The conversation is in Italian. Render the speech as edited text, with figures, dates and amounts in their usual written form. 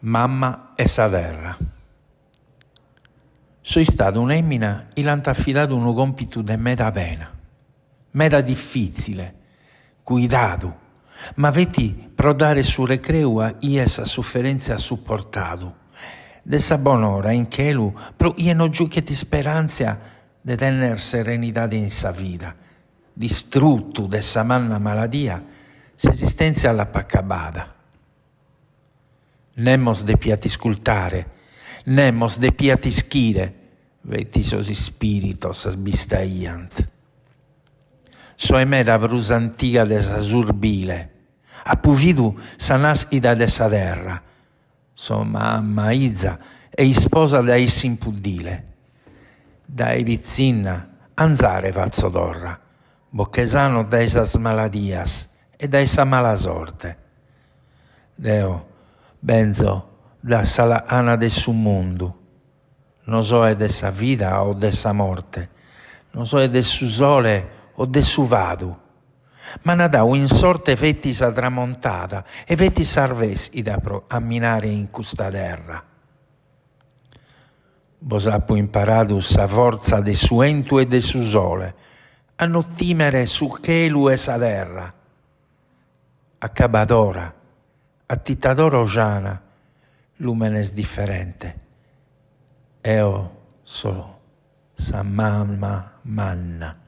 mamma e sa terra. Sono stato un'emmina e l'hanno affidato un compito di meda pena, meda difficile, cuidato, ma veti pro dare su recreu essa sofferenza supportato. Dessa bonora in chelu pro ieno giuche di speranza de tener serenità in sa vita, distrutto dessa manna maladia, s'esistenza alla paccabada. Nemmos de piati scultare, nemmos de piati schire, vetisos spiritos sbistaiant. So emeda brus antiga de sa surbile, appuvidu sa nascita de sa terra, so mamma Iza e sposa da impudile, da vizzinna anzare fazzo torra, bocchesano da esas maladias e da esa mala sorte. Deo, benzo da sa ana de su mondo, non so è de sa vita o de sa morte, non so è de su sole o de su vadu, ma nadau in sorte fetti sa tramontata e fetti sarvesi da amminare in custa terra. Vos appu imparato sa forza de su entu e de su sole, a non timere su chelu e sa terra. Accabadora, attitadora ojana, lumenes differente. Eo so sa mamma manna.